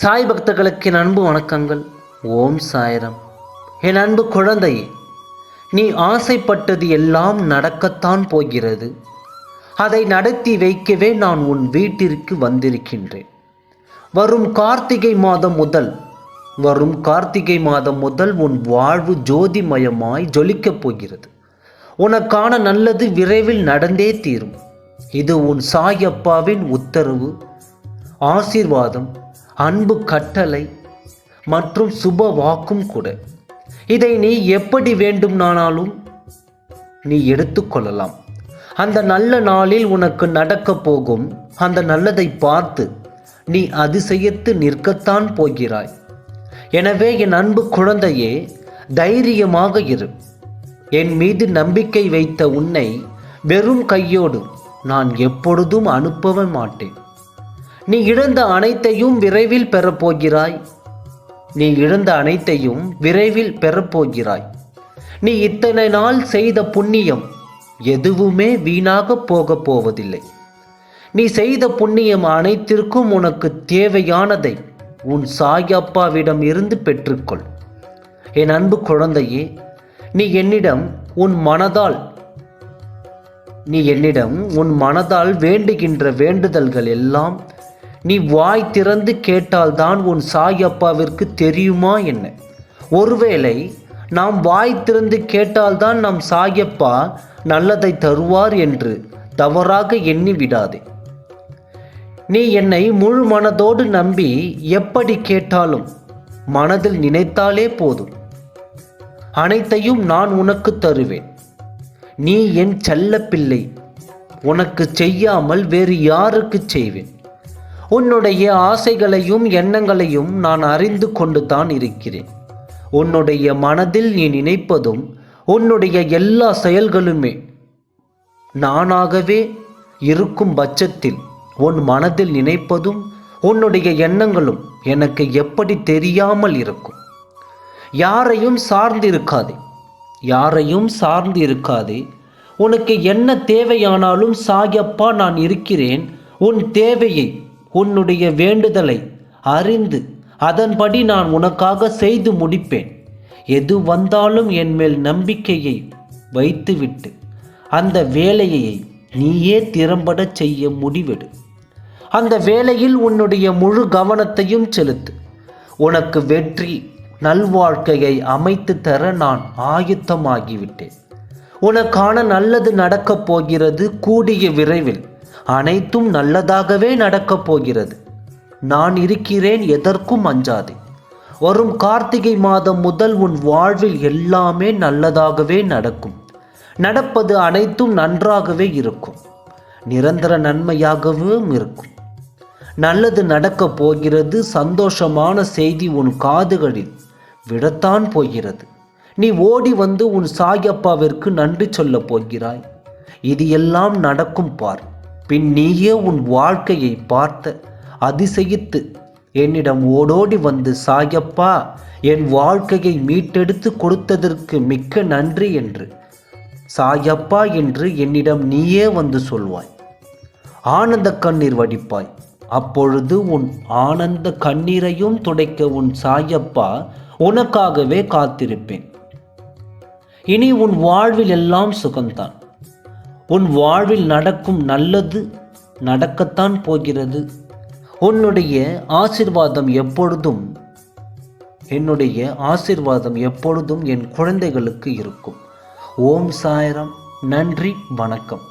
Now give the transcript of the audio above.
சாய் பக்தர்களுக்கு என் அன்பு வணக்கங்கள். ஓம் சாய்ராம். என் அன்பு குழந்தையே, நீ ஆசைப்பட்டது எல்லாம் நடக்கத்தான் போகிறது. அதை நடத்தி வைக்கவே நான் உன் வீட்டிற்கு வந்திருக்கின்றேன். வரும் கார்த்திகை மாதம் முதல் உன் வாழ்வு ஜோதிமயமாய் ஜொலிக்கப் போகிறது. உனக்கான நல்லது விரைவில் நடந்தே தீரும். இது உன் சாயப்பாவின் உத்தரவு, ஆசீர்வாதம், அன்பு கட்டளை மற்றும் சுப வாக்கும் கூட. இதை நீ எப்படி வேண்டுமானாலும் நீ எடுத்துக்கொள்ளலாம். அந்த நல்ல நாளில் உனக்கு நடக்கப் போகும் அந்த நல்லதை பார்த்து நீ அதிசயித்து நிற்கத்தான் போகிறாய். எனவே என் அன்பு குழந்தையே, தைரியமாக இரு. என் மீது நம்பிக்கை வைத்த உன்னை வெறும் கையோடு நான் எப்பொழுதும் அனுப்பவே மாட்டேன். நீ இழந்த அனைத்தையும் விரைவில் பெறப்போகிறாய். நீ இத்தனை நாள் செய்த புண்ணியம் எதுவுமே வீணாக போகப் போவதில்லை. நீ செய்த புண்ணியம் அனைத்திற்கும் உனக்கு தேவையானதை உன் சாயப்பாவிடம் இருந்து பெற்றுக்கொள். என் அன்பு குழந்தையே, நீ என்னிடம் உன் மனதால் வேண்டுகின்ற வேண்டுதல்கள் எல்லாம் நீ வாய் திறந்து கேட்டால்தான் உன் சாயப்பாவிற்கு தெரியுமா என்ன? ஒருவேளை நாம் வாய் திறந்து கேட்டால்தான் நம் சாயப்பா நல்லதை தருவார் என்று தவறாக எண்ணி விடாதே. நீ என்னை முழு மனதோடு நம்பி எப்படி கேட்டாலும் மனதில் நினைத்தாலே போதும், அனைத்தையும் நான் உனக்கு தருவேன். நீ என் செல்ல பிள்ளை. உனக்கு செய்யாமல் வேறு யாருக்கு செய்வேன்? உன்னுடைய ஆசைகளையும் எண்ணங்களையும் நான் அறிந்து கொண்டு தான் இருக்கிறேன். உன்னுடைய மனதில் நீ நினைப்பதும் உன்னுடைய எல்லா செயல்களுமே நானாகவே இருக்கும் பட்சத்தில் உன் மனதில் நினைப்பதும் உன்னுடைய எண்ணங்களும் எனக்கு எப்படி தெரியாமல் இருக்கும்? யாரையும் சார்ந்து இருக்காதே. உனக்கு என்ன தேவையானாலும் சாயப்பா நான் இருக்கிறேன். உன் தேவையை, உன்னுடைய வேண்டுதலை அறிந்து அதன்படி நான் உனக்காக செய்து முடிப்பேன். எது வந்தாலும் என் மேல் நம்பிக்கையை வைத்துவிட்டு அந்த வேலையை நீயே திறம்பட செய்ய முடிவெடு. அந்த வேலையில் உன்னுடைய முழு கவனத்தையும் செலுத்து. உனக்கு வெற்றி நல்வாழ்க்கையை அமைத்து தர நான் ஆயத்தமாகிவிட்டேன். உனக்கான நல்லது நடக்கப் போகிறது. கூடிய விரைவில் அனைத்தும் நல்லதாகவே நடக்கப் போகிறது. நான் இருக்கிறேன், எதற்கும் அஞ்சாதே. வரும் கார்த்திகை மாதம் முதல் உன் வாழ்வில் எல்லாமே நல்லதாகவே நடக்கும். நடப்பது அனைத்தும் நன்றாகவே இருக்கும். நிரந்தர நன்மையாகவும் இருக்கும். நல்லது நடக்கப் போகிறது. சந்தோஷமான செய்தி உன் காதுகளில் விடத்தான் போகிறது. நீ ஓடி வந்து உன் சாயப்பாவிற்கு நன்றி சொல்லப் போகிறாய். இது எல்லாம் நடக்கும் பார். பின் நீயே உன் வாழ்க்கையை பார்த்த அதிசயித்து என்னிடம் ஓடோடி வந்து, சாயப்பா, என் வாழ்க்கையை மீட்டெடுத்து கொடுத்ததற்கு மிக்க நன்றி என்று சாயப்பா என்று என்னிடம் நீயே வந்து சொல்வாய். ஆனந்த கண்ணீர் வடிப்பாய். அப்பொழுது உன் ஆனந்த கண்ணீரையும் துடைக்க உன் சாயப்பா உனக்காகவே காத்திருப்பேன். இனி உன் வாழ்வில் எல்லாம் சுகம்தான். உன் வாழ்வில் நடக்கும் நல்லது நடக்கத்தான் போகிறது. என்னுடைய ஆசீர்வாதம் எப்பொழுதும் என் குழந்தைகளுக்கு இருக்கும். ஓம் சாய்ராம். நன்றி, வணக்கம்.